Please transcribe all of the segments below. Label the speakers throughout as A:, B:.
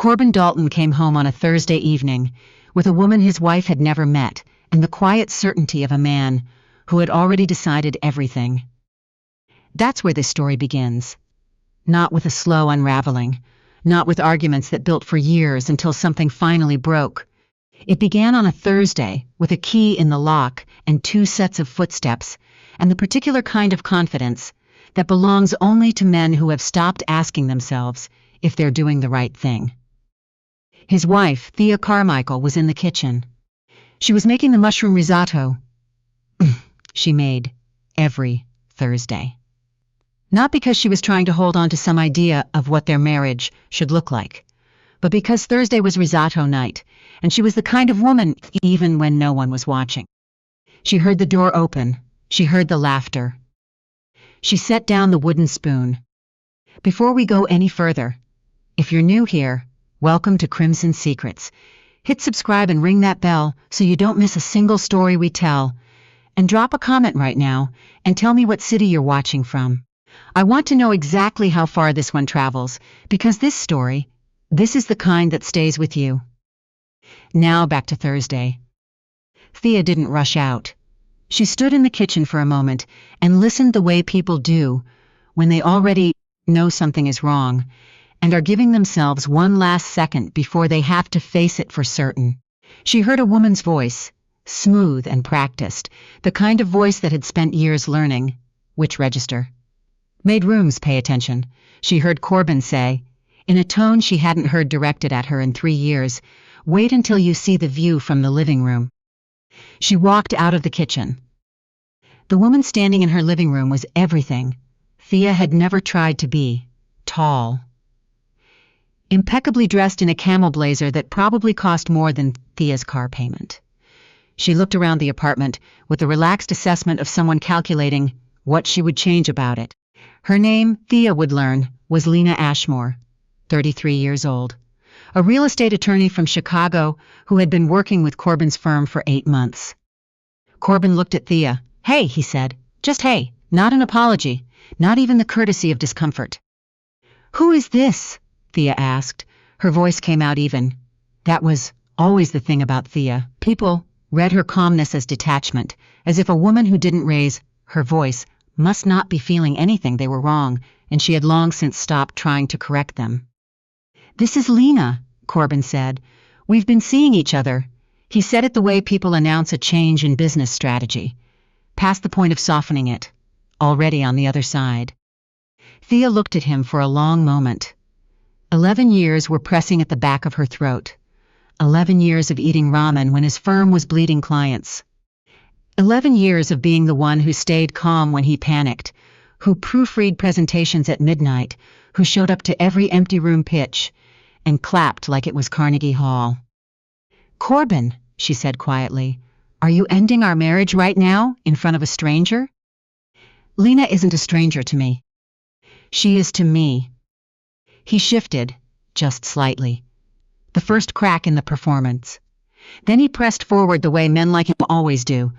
A: Corbin Dalton came home on a Thursday evening with a woman his wife had never met and the quiet certainty of a man who had already decided everything. That's where this story begins. Not with a slow unraveling, not with arguments that built for years until something finally broke. It began on a Thursday with a key in the lock and 2 sets of footsteps, and the particular kind of confidence that belongs only to men who have stopped asking themselves if they're doing the right thing. His wife, Thea Carmichael, was in the kitchen. She was making the mushroom risotto she made every Thursday. Not because she was trying to hold on to some idea of what their marriage should look like, but because Thursday was risotto night, and she was the kind of woman even when no one was watching. She heard the door open. She heard the laughter. She set down the wooden spoon. Before we go any further, if you're new here, welcome to Crimson Secrets. Hit subscribe and ring that bell so you don't miss a single story we tell. And drop a comment right now and tell me what city you're watching from. I want to know exactly how far this one travels, because this story, this is the kind that stays with you. Now back to Thursday. Thea didn't rush out. She stood in the kitchen for a moment and listened the way people do when they already know something is wrong and are giving themselves one last second before they have to face it for certain. She heard a woman's voice, smooth and practiced, the kind of voice that had spent years learning which register. Made rooms pay attention, she heard Corbin say, in a tone she hadn't heard directed at her in 3 years, wait until you see the view from the living room. She walked out of the kitchen. The woman standing in her living room was everything Thea had never tried to be: tall, impeccably dressed in a camel blazer that probably cost more than Thea's car payment. She looked around the apartment with the relaxed assessment of someone calculating what she would change about it. Her name, Thea would learn, was Lena Ashmore, 33 years old, a real estate attorney from Chicago who had been working with Corbin's firm for 8 months. Corbin looked at Thea. Hey, he said. Just hey, not an apology, not even the courtesy of discomfort. Who is this? Thea asked. Her voice came out even. That was always the thing about Thea. People read her calmness as detachment, as if a woman who didn't raise her voice must not be feeling anything they were wrong, and she had long since stopped trying to correct them. This is Lena, Corbin said. We've been seeing each other. He said it the way people announce a change in business strategy, past the point of softening it, already on the other side. Thea looked at him for a long moment. 11 years were pressing at the back of her throat. 11 years of eating ramen when his firm was bleeding clients. 11 years of being the one who stayed calm when he panicked, who proofread presentations at midnight, who showed up to every empty room pitch and clapped like it was Carnegie Hall. Corbin, she said quietly, are you ending our marriage right now in front of a stranger? Lena isn't a stranger to me. She is to me. He shifted, just slightly. The first crack in the performance. Then he pressed forward the way men like him always do,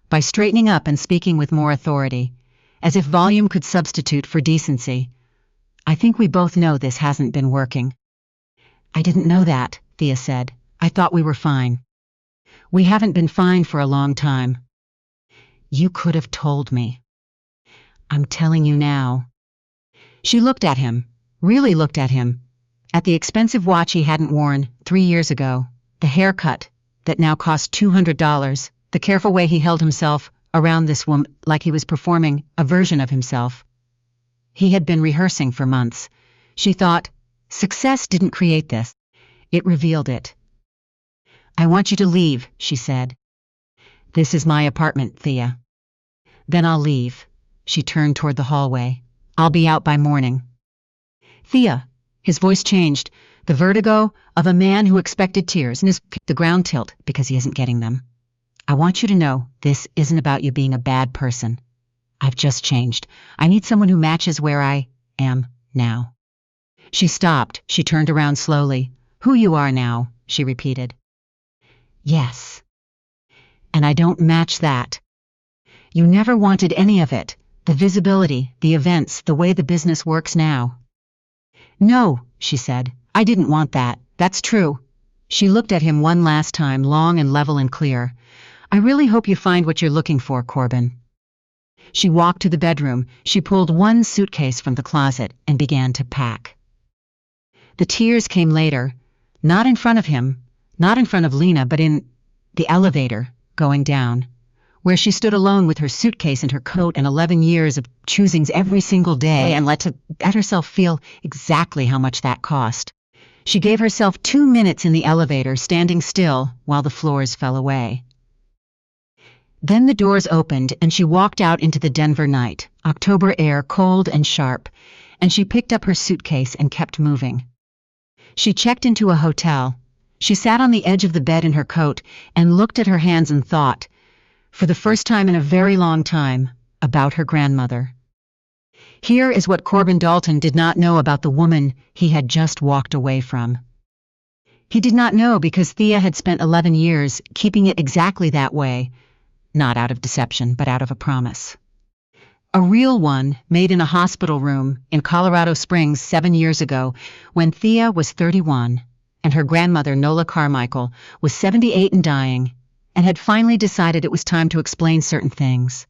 A: by straightening up and speaking with more authority, as if volume could substitute for decency. I think we both know this hasn't been working. I didn't know that, Thea said. I thought we were fine. We haven't been fine for a long time. You could have told me. I'm telling you now. She looked at him, really looked at him, at the expensive watch he hadn't worn 3 years ago, the haircut that now cost $200, the careful way he held himself around this woman like he was performing a version of himself. He had been rehearsing for months. She thought, success didn't create this. It revealed it. I want you to leave, she said. This is my apartment, Thea. Then I'll leave. She turned toward the hallway. I'll be out by morning. Thea, his voice changed, the vertigo of a man who expected tears and the ground tilt because he isn't getting them. I want you to know this isn't about you being a bad person. I've just changed. I need someone who matches where I am now. She stopped. She turned around slowly. Who you are now, she repeated. Yes. And I don't match that. You never wanted any of it. The visibility, the events, the way the business works now. No, she said. I didn't want that. That's true. She looked at him one last time, long and level and clear. I really hope you find what you're looking for, Corbin. She walked to the bedroom. She pulled one suitcase from the closet and began to pack. The tears came later, not in front of him, not in front of Lena, but in the elevator, going down, where she stood alone with her suitcase and her coat and 11 years of choosings every single day and let herself feel exactly how much that cost. She gave herself 2 minutes in the elevator, standing still while the floors fell away. Then the doors opened and she walked out into the Denver night, October air cold and sharp, and she picked up her suitcase and kept moving. She checked into a hotel. She sat on the edge of the bed in her coat and looked at her hands and thought, for the first time in a very long time, about her grandmother. Here is what Corbin Dalton did not know about the woman he had just walked away from. He did not know because Thea had spent 11 years keeping it exactly that way, not out of deception, but out of a promise. A real one made in a hospital room in Colorado Springs 7 years ago when Thea was 31 and her grandmother, Nola Carmichael, was 78 and dying, and had finally decided it was time to explain certain things.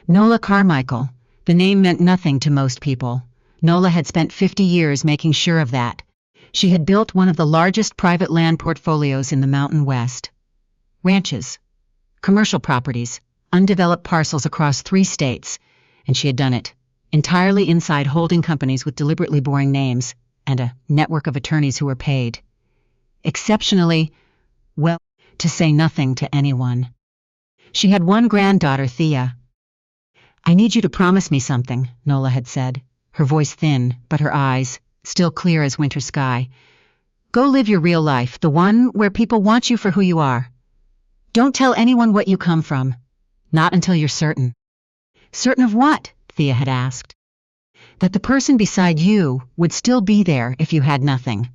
A: Nola Carmichael, the name meant nothing to most people. Nola had spent 50 years making sure of that. She had built one of the largest private land portfolios in the Mountain West. Ranches, commercial properties, undeveloped parcels across 3 states, and she had done it entirely inside holding companies with deliberately boring names and a network of attorneys who were paid exceptionally well, to say nothing to anyone. She had one granddaughter, Thea. I need you to promise me something, Nola had said, her voice thin, but her eyes still clear as winter sky. Go live your real life, the one where people want you for who you are. Don't tell anyone what you come from. Not until you're certain. Certain of what? Thea had asked. That the person beside you would still be there if you had nothing.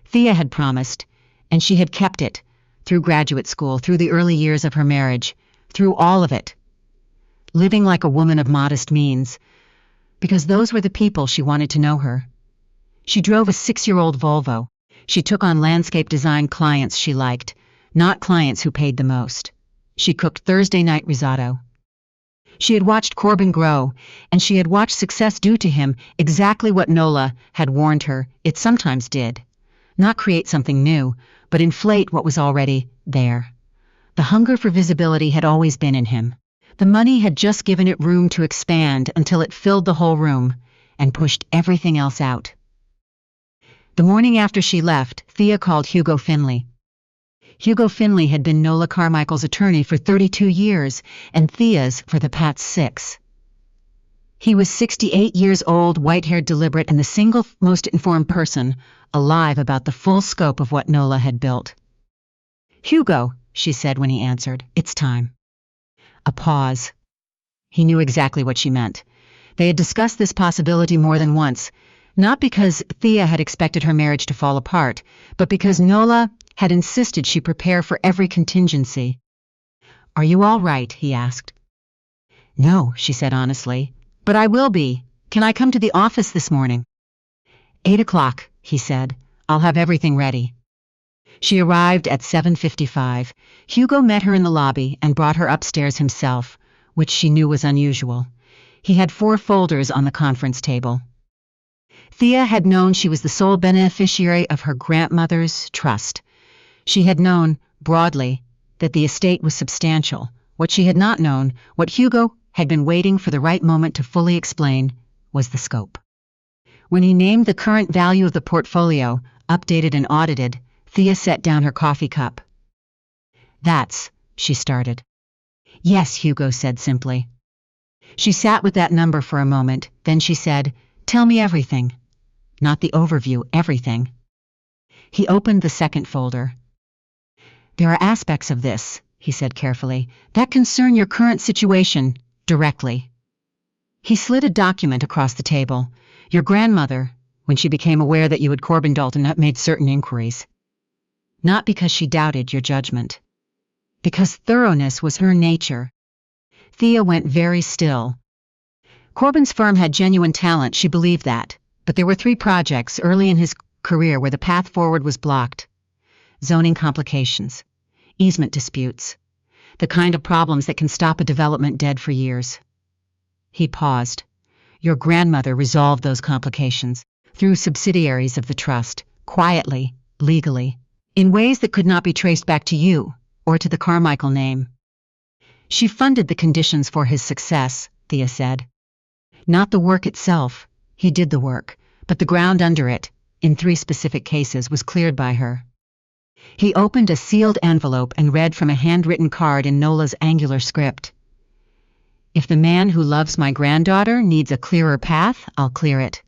A: Thea had promised, and she had kept it, through graduate school, through the early years of her marriage, through all of it. Living like a woman of modest means, because those were the people she wanted to know her. She drove a 6-year-old Volvo. She took on landscape design clients she liked, not clients who paid the most. She cooked Thursday night risotto. She had watched Corbin grow, and she had watched success do to him exactly what Nola had warned her it sometimes did. Not create something new, but inflate what was already there. The hunger for visibility had always been in him. The money had just given it room to expand until it filled the whole room and pushed everything else out. The morning after she left, Thea called Hugo Finley. Hugo Finley had been Nola Carmichael's attorney for 32 years and Thea's for the past 6. He was 68 years old, white-haired, deliberate, and the single most informed person alive about the full scope of what Nola had built. Hugo, she said when he answered, it's time. A pause. He knew exactly what she meant. They had discussed this possibility more than once, not because Thea had expected her marriage to fall apart, but because Nola had insisted she prepare for every contingency. Are you all right? He asked. No, she said honestly, but I will be. Can I come to the office this morning? 8 o'clock, he said. I'll have everything ready. She arrived at 7:55. Hugo met her in the lobby and brought her upstairs himself, which she knew was unusual. He had 4 folders on the conference table. Thea had known she was the sole beneficiary of her grandmother's trust. She had known, broadly, that the estate was substantial. What she had not known, what Hugo had been waiting for the right moment to fully explain, was the scope. When he named the current value of the portfolio, updated and audited, Thea set down her coffee cup. That's, she started. Yes, Hugo said simply. She sat with that number for a moment, then she said, tell me everything. Not the overview, everything. He opened the second folder. There are aspects of this, he said carefully, that concern your current situation directly. He slid a document across the table. Your grandmother, when she became aware that you had Corbin Dalton, had made certain inquiries. Not because she doubted your judgment. Because thoroughness was her nature. Thea went very still. Corbin's firm had genuine talent, she believed that, but there were 3 projects early in his career where the path forward was blocked. Zoning complications, easement disputes, the kind of problems that can stop a development dead for years. He paused. Your grandmother resolved those complications through subsidiaries of the trust, quietly, legally, in ways that could not be traced back to you or to the Carmichael name. She funded the conditions for his success, Thea said. Not the work itself, he did the work, but the ground under it, in 3 specific cases, was cleared by her. He opened a sealed envelope and read from a handwritten card in Nola's angular script. If the man who loves my granddaughter needs a clearer path, I'll clear it.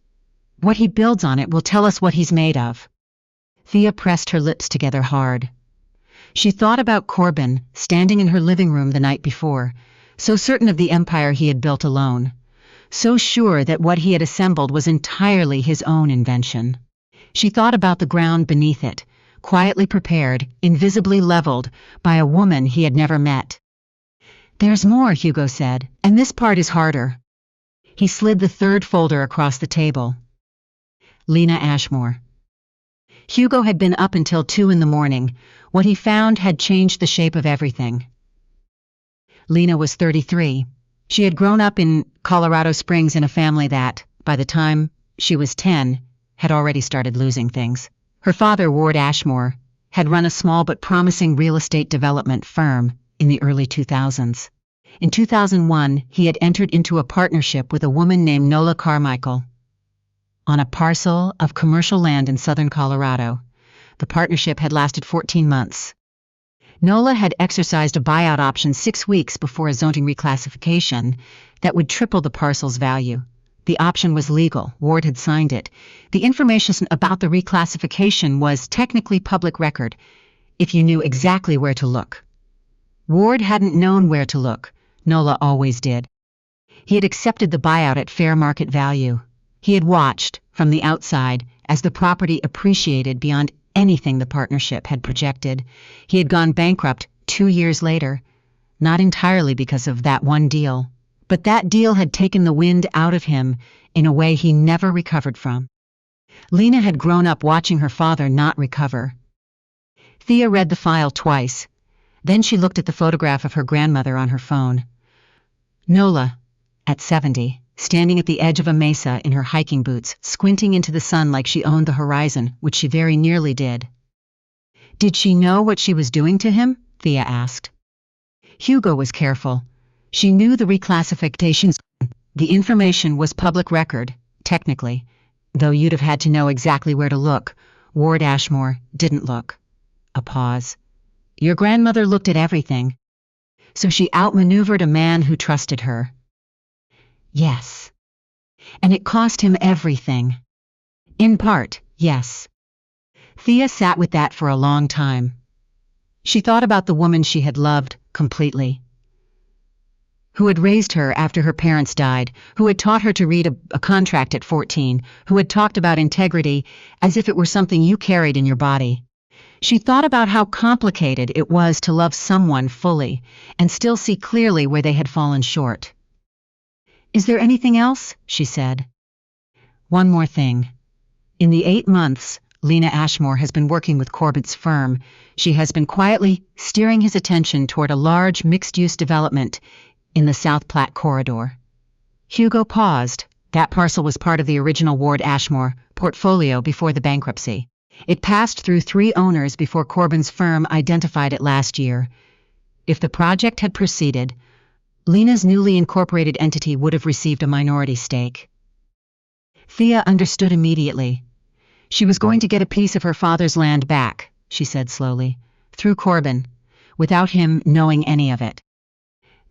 A: What he builds on it will tell us what he's made of. Thea pressed her lips together hard. She thought about Corbin, standing in her living room the night before, so certain of the empire he had built alone, so sure that what he had assembled was entirely his own invention. She thought about the ground beneath it, quietly prepared, invisibly leveled, by a woman he had never met. There's more, Hugo said, and this part is harder. He slid the 3rd folder across the table. Lena Ashmore. Hugo had been up until 2 in the morning. What he found had changed the shape of everything. Lena was 33. She had grown up in Colorado Springs in a family that, by the time she was 10, had already started losing things. Her father, Ward Ashmore, had run a small but promising real estate development firm in the early 2000s. In 2001, he had entered into a partnership with a woman named Thea Carmichael on a parcel of commercial land in southern Colorado. The partnership had lasted 14 months. Nola had exercised a buyout option 6 weeks before a zoning reclassification that would triple the parcel's value. The option was legal. Ward had signed it. The information about the reclassification was technically public record, if you knew exactly where to look. Ward hadn't known where to look. Nola always did. He had accepted the buyout at fair market value. He had watched, from the outside, as the property appreciated beyond anything the partnership had projected. He had gone bankrupt 2 years later, not entirely because of that one deal, but that deal had taken the wind out of him in a way he never recovered from. Lena had grown up watching her father not recover. Thea read the file twice. Then she looked at the photograph of her grandmother on her phone. Nola, at 70, standing at the edge of a mesa in her hiking boots, squinting into the sun like she owned the horizon, which she very nearly did. Did she know what she was doing to him? Thea asked. Hugo was careful. She knew the reclassifications. The information was public record, technically, though you'd have had to know exactly where to look. Ward Ashmore didn't look. A pause. Your grandmother looked at everything. So she outmaneuvered a man who trusted her. Yes. And it cost him everything. In part, yes. Thea sat with that for a long time. She thought about the woman she had loved completely, who had raised her after her parents died, who had taught her to read a contract at 14, who had talked about integrity as if it were something you carried in your body. She thought about how complicated it was to love someone fully and still see clearly where they had fallen short. Is there anything else? She said. One more thing. In the 8 months Lena Ashmore has been working with Corbin's firm, she has been quietly steering his attention toward a large mixed-use development in the South Platte corridor. Hugo paused. That parcel was part of the original Ward Ashmore portfolio before the bankruptcy. It passed through 3 owners before Corbin's firm identified it last year. If the project had proceeded, Lena's newly incorporated entity would have received a minority stake. Thea understood immediately. She was going to get a piece of her father's land back, she said slowly, through Corbin, without him knowing any of it.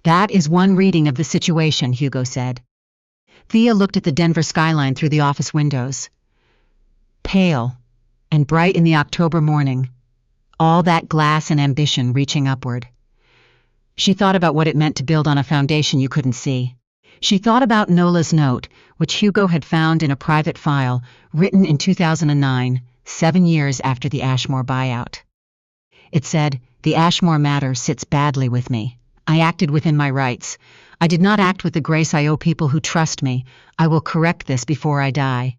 A: That is one reading of the situation, Hugo said. Thea looked at the Denver skyline through the office windows. Pale and bright in the October morning, all that glass and ambition reaching upward. She thought about what it meant to build on a foundation you couldn't see. She thought about Nola's note, which Hugo had found in a private file, written in 2009, 7 years after the Ashmore buyout. It said, "The Ashmore matter sits badly with me. I acted within my rights. I did not act with the grace I owe people who trust me. I will correct this before I die."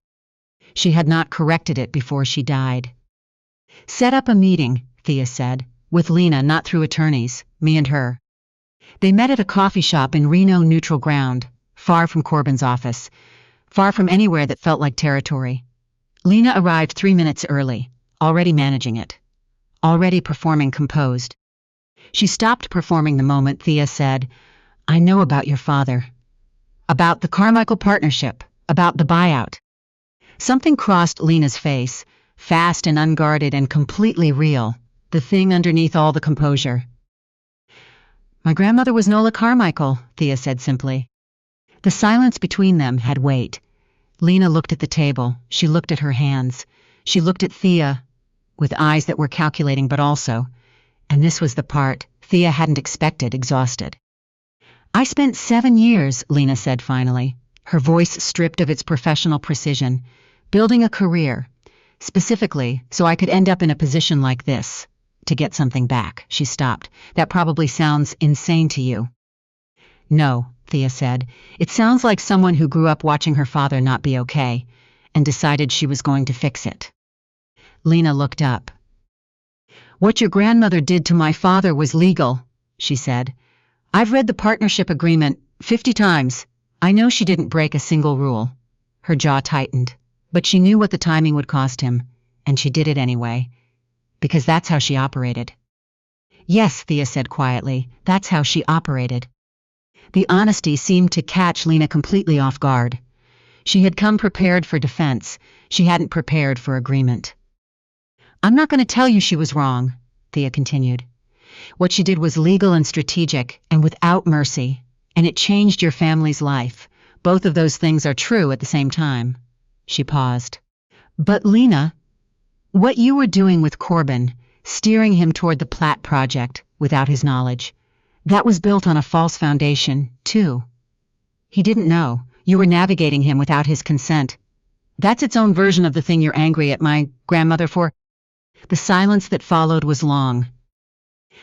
A: She had not corrected it before she died. Set up a meeting, Thea said, with Lena, not through attorneys, me and her. They met at a coffee shop in Reno Neutral Ground, far from Corbin's office, far from anywhere that felt like territory. Lena arrived 3 minutes early, already managing it, already performing composed. She stopped performing the moment Thea said, "I know about your father. About the Carmichael partnership, about the buyout." Something crossed Lena's face, fast and unguarded and completely real, the thing underneath all the composure. "My grandmother was Nola Carmichael," Thea said simply. The silence between them had weight. Lena looked at the table. She looked at her hands. She looked at Thea, with eyes that were calculating but also, and this was the part Thea hadn't expected, exhausted. "I spent 7 years," Lena said finally, her voice stripped of its professional precision, "building a career, specifically so I could end up in a position like this, to get something back." She stopped. "That probably sounds insane to you." "No," Thea said. "It sounds like someone who grew up watching her father not be okay, and decided she was going to fix it." Lena looked up. "What your grandmother did to my father was legal," she said. "I've read the partnership agreement 50 times. I know she didn't break a single rule." Her jaw tightened, but she knew what the timing would cost him, and she did it anyway, because that's how she operated. "Yes," Thea said quietly, "that's how she operated." The honesty seemed to catch Lena completely off guard. She had come prepared for defense. She hadn't prepared for agreement. "I'm not going to tell you she was wrong," Thea continued. "What she did was legal and strategic and without mercy, and it changed your family's life. Both of those things are true at the same time." She paused. "But Lena, what you were doing with Corbin, steering him toward the Platt project without his knowledge, that was built on a false foundation, too. He didn't know. You were navigating him without his consent. That's its own version of the thing you're angry at my grandmother for." The silence that followed was long.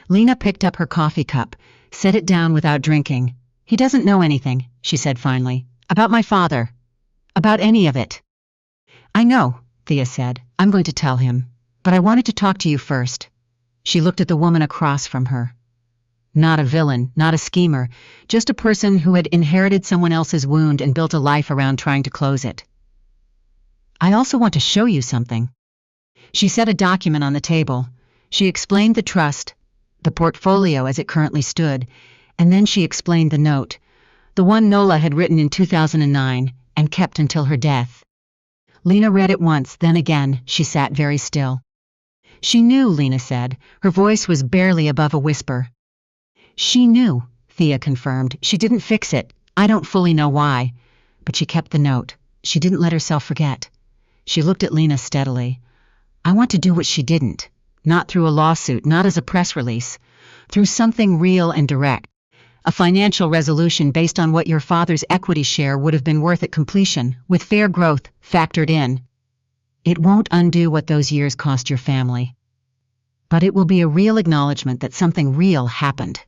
A: Lena picked up her coffee cup, set it down without drinking. "He doesn't know anything," she said finally, "about my father, about any of it." "I know," Thea said. "I'm going to tell him. But I wanted to talk to you first." She looked at the woman across from her. Not a villain, not a schemer, just a person who had inherited someone else's wound and built a life around trying to close it. "I also want to show you something." She set a document on the table. She explained the trust, the portfolio as it currently stood, and then she explained the note, the one Nola had written in 2009 and kept until her death. Lena read it once, then again. She sat very still. She knew, Lena said. Her voice was barely above a whisper. "She knew," Thea confirmed. "She didn't fix it. I don't fully know why. But she kept the note. She didn't let herself forget." She looked at Lena steadily. "I want to do what she didn't. Not through a lawsuit, not as a press release. Through something real and direct. A financial resolution based on what your father's equity share would have been worth at completion, with fair growth factored in. It won't undo what those years cost your family. But it will be a real acknowledgement that something real happened."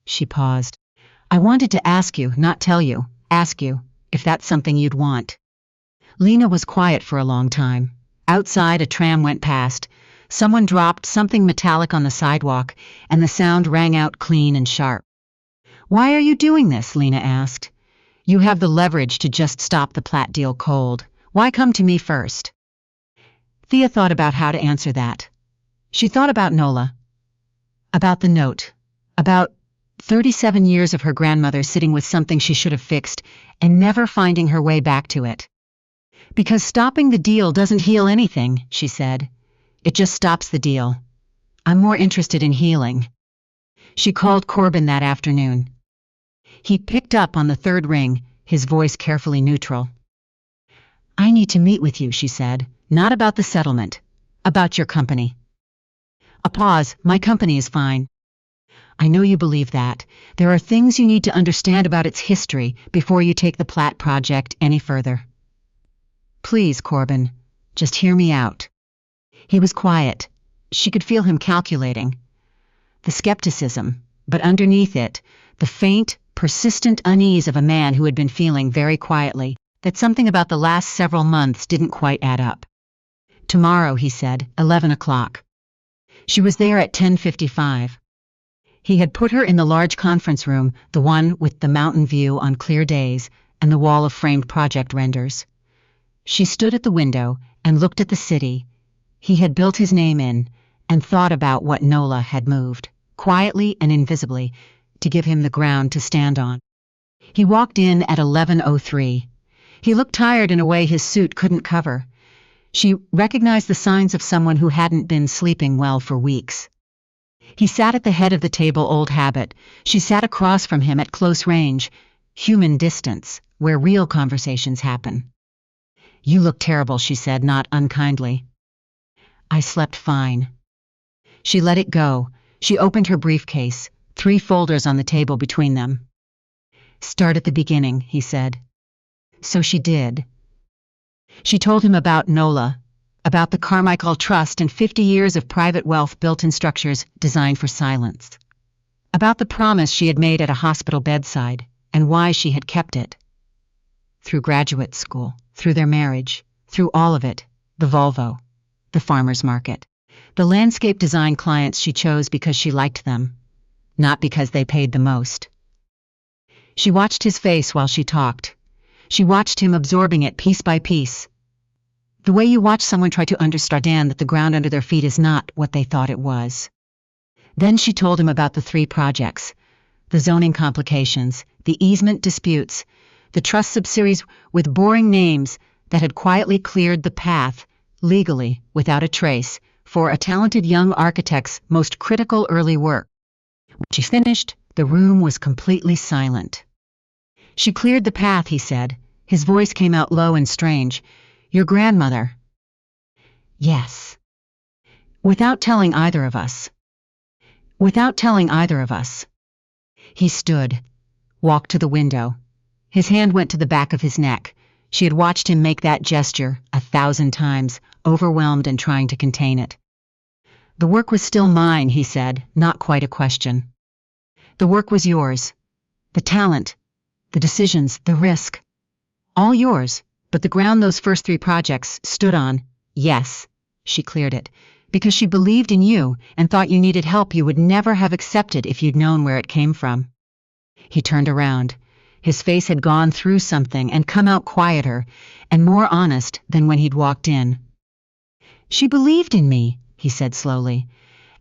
A: She paused. "I wanted to ask you, not tell you, ask you, if that's something you'd want." Lena was quiet for a long time. Outside, a tram went past. Someone dropped something metallic on the sidewalk, and the sound rang out clean and sharp. "Why are you doing this?" Lena asked. "You have the leverage to just stop the Platt deal cold. Why come to me first?" Thea thought about how to answer that. She thought about Nola, about the note, about 37 years of her grandmother sitting with something she should have fixed and never finding her way back to it. "Because stopping the deal doesn't heal anything," she said. "It just stops the deal. I'm more interested in healing." She called Corbin that afternoon. He picked up on the third ring, his voice carefully neutral. "I need to meet with you," she said. "Not about the settlement. About your company." A pause. "My company is fine." "I know you believe that. There are things you need to understand about its history before you take the Platt project any further." "Please, Corbin, just hear me out." He was quiet. She could feel him calculating. The skepticism, but underneath it, the faint, persistent unease of a man who had been feeling very quietly that something about the last several months didn't quite add up. Tomorrow, he said, 11 o'clock. She was there at 10:55. He had put her in the large conference room, the one with the mountain view on clear days and the wall of framed project renders. She stood at the window and looked at the city he had built his name in, and thought about what Nola had moved, quietly and invisibly, to give him the ground to stand on. He walked in at 11:03. He looked tired in a way his suit couldn't cover. She recognized the signs of someone who hadn't been sleeping well for weeks. He sat at the head of the table, old habit. She sat across from him at close range, human distance, where real conversations happen. "You look terrible," she said, not unkindly. "I slept fine." She let it go. She opened her briefcase, 3 folders on the table between them. "Start at the beginning," he said. So she did. She told him about Nola, about the Carmichael Trust and 50 years of private wealth built in structures designed for silence. About the promise she had made at a hospital bedside, and why she had kept it. Through graduate school, through their marriage, through all of it, the Volvo, the farmer's market, the landscape design clients she chose because she liked them, not because they paid the most. She watched his face while she talked. She watched him absorbing it piece by piece. The way you watch someone try to understand that the ground under their feet is not what they thought it was. Then she told him about the 3 projects, the zoning complications, the easement disputes, the trust subsidiaries with boring names that had quietly cleared the path, legally, without a trace, for a talented young architect's most critical early work. When she finished, the room was completely silent. "She cleared the path," he said. His voice came out low and strange. "Your grandmother." "Yes." "Without telling either of us." "Without telling either of us." He stood, walked to the window. His hand went to the back of his neck. She had watched him make that gesture 1,000 times, overwhelmed and trying to contain it. "The work was still mine," he said, not quite a question. "The work was yours. The talent, the decisions, the risk. All yours, but the ground those first 3 projects stood on, yes," she cleared it, "because she believed in you and thought you needed help you would never have accepted if you'd known where it came from." He turned around. His face had gone through something and come out quieter and more honest than when he'd walked in. "She believed in me," he said slowly,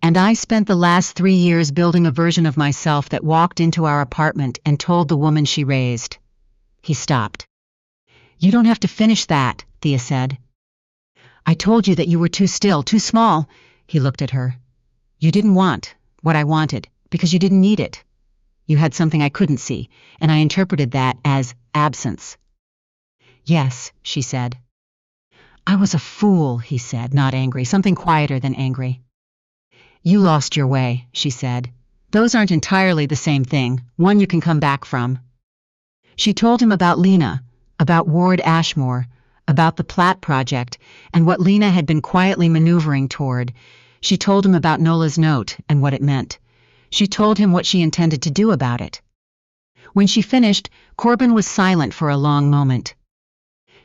A: "and I spent the last 3 years building a version of myself that walked into our apartment and told the woman she raised." He stopped. "You don't have to finish that," Thea said. "I told you that you were too still, too small." He looked at her. "You didn't want what I wanted because you didn't need it. You had something I couldn't see, and I interpreted that as absence." "Yes," she said. "I was a fool," he said, not angry, something quieter than angry. "You lost your way," she said. "Those aren't entirely the same thing, one you can come back from." She told him about Lena, about Ward Ashmore, about the Platt project, and what Lena had been quietly maneuvering toward. She told him about Nola's note and what it meant. She told him what she intended to do about it. When she finished, Corbin was silent for a long moment.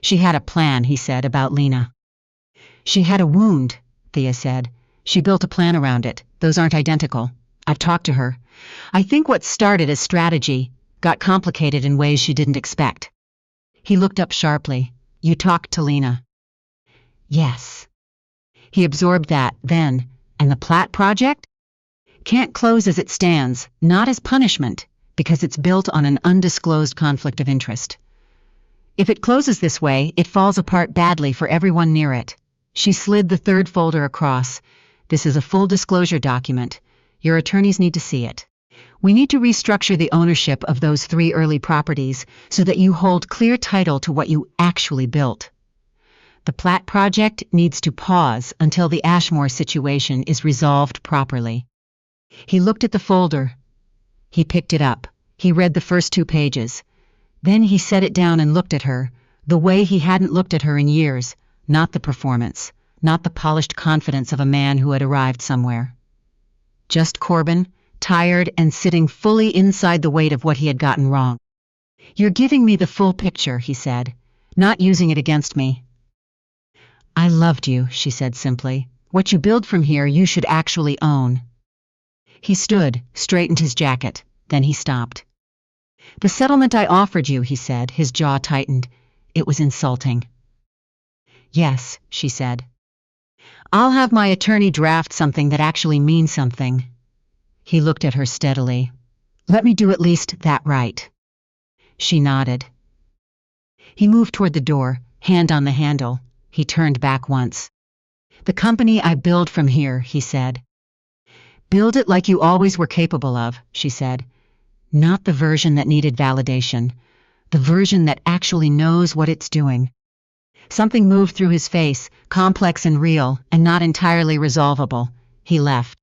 A: "She had a plan," he said, "about Lena." "She had a wound," Thea said. "She built a plan around it. Those aren't identical. I've talked to her. I think what started as strategy got complicated in ways she didn't expect." He looked up sharply. "You talked to Lena?" "Yes." He absorbed that, then. "And the Platt project?" "Can't close as it stands, not as punishment, because it's built on an undisclosed conflict of interest. If it closes this way, it falls apart badly for everyone near it." She slid the 3rd folder across. "This is a full disclosure document. Your attorneys need to see it. We need to restructure the ownership of those 3 early properties so that you hold clear title to what you actually built. The Platt project needs to pause until the Ashmore situation is resolved properly." He looked at the folder. He picked it up. He read the first 2 pages. Then he set it down and looked at her, the way he hadn't looked at her in years, not the performance, not the polished confidence of a man who had arrived somewhere. Just Corbin, tired and sitting fully inside the weight of what he had gotten wrong. "You're giving me the full picture," he said. not using it against me. I loved you, she said simply. What you build from here you should actually own. He stood, straightened his jacket, then he stopped. The settlement I offered you, he said, his jaw tightened. It was insulting. Yes, she said. I'll have my attorney draft something that actually means something. He looked at her steadily. Let me do at least that right. She nodded. He moved toward the door, hand on the handle. He turned back once. The company I build from here, he said. Build it like you always were capable of, she said. Not the version that needed validation. The version that actually knows what it's doing. Something moved through his face, complex and real, and not entirely resolvable. He left.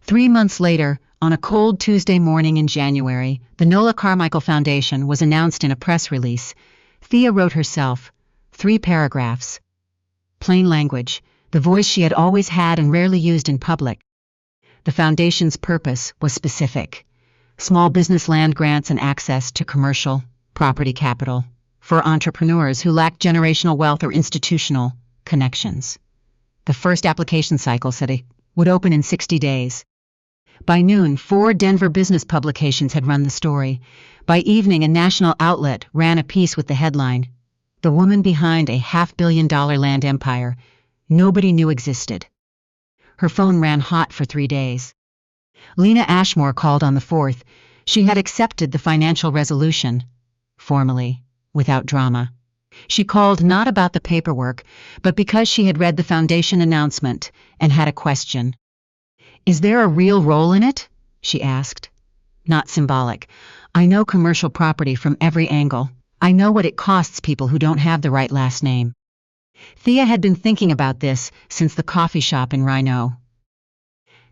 A: 3 months later, on a cold Tuesday morning in January, the Thea Carmichael Foundation was announced in a press release. Thea wrote herself. 3 paragraphs. Plain language, the voice she had always had and rarely used in public. The foundation's purpose was specific. Small business land grants and access to commercial property capital for entrepreneurs who lacked generational wealth or institutional connections. The first application cycle said it would open in 60 days. By noon, 4 Denver business publications had run the story. By evening, a national outlet ran a piece with the headline, "The woman behind a $500 million land empire nobody knew existed." Her phone ran hot for 3 days. Lena Ashmore called on the 4th. She had accepted the financial resolution, formally, without drama. She called not about the paperwork, but because she had read the foundation announcement and had a question. Is there a real role in it? She asked. Not symbolic. I know commercial property from every angle. I know what it costs people who don't have the right last name. Thea had been thinking about this since the coffee shop in Rhino.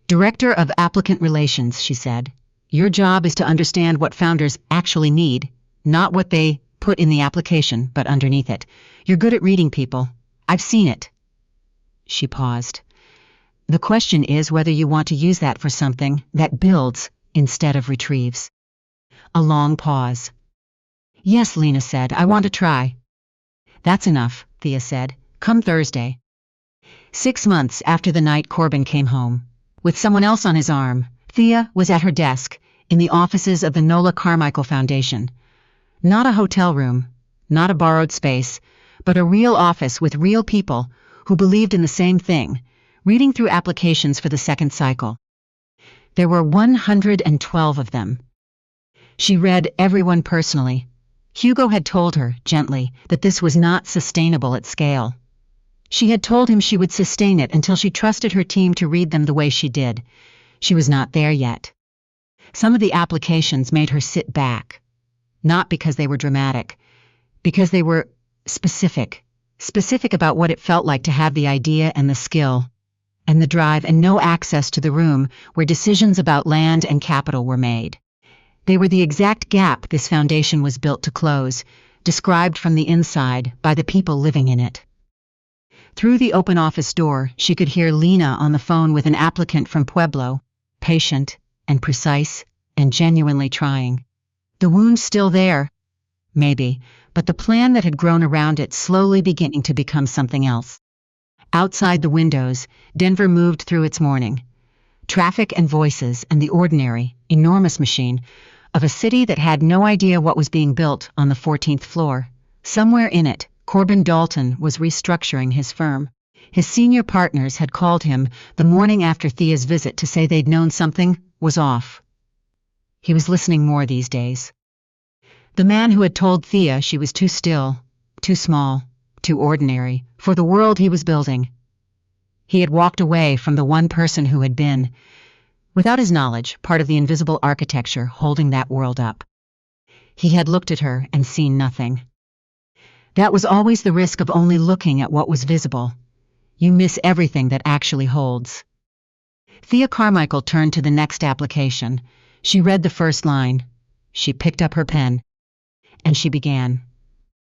A: Director of Applicant Relations, she said. Your job is to understand what founders actually need, not what they put in the application, but underneath it. You're good at reading people. I've seen it. She paused. The question is whether you want to use that for something that builds instead of retrieves. A long pause. Yes, Lena said, I want to try. That's enough, Thea said. Come Thursday. 6 months after the night Corbin came home. With someone else on his arm, Thea was at her desk in the offices of the Thea Carmichael Foundation. Not a hotel room, not a borrowed space, but a real office with real people who believed in the same thing, reading through applications for the second cycle. There were 112 of them. She read everyone personally. Hugo had told her, gently, that this was not sustainable at scale. She had told him she would sustain it until she trusted her team to read them the way she did. She was not there yet. Some of the applications made her sit back. Not because they were dramatic, because they were specific. Specific about what it felt like to have the idea and the skill, and the drive and no access to the room where decisions about land and capital were made. They were the exact gap this foundation was built to close, described from the inside by the people living in it. Through the open office door, she could hear Lena on the phone with an applicant from Pueblo, patient and precise and genuinely trying. The wound still there, maybe, but the plan that had grown around it slowly beginning to become something else. Outside the windows, Denver moved through its morning. Traffic and voices and the ordinary, enormous machine of a city that had no idea what was being built on the 14th floor. Somewhere in it, Corbin Dalton was restructuring his firm. His senior partners had called him the morning after Thea's visit to say they'd known something was off. He was listening more these days. The man who had told Thea she was too still, too small, too ordinary for the world he was building. He had walked away from the one person who had been, without his knowledge, part of the invisible architecture holding that world up. He had looked at her and seen nothing. That was always the risk of only looking at what was visible. You miss everything that actually holds. Thea Carmichael turned to the next application. She read the first line. She picked up her pen. And she began.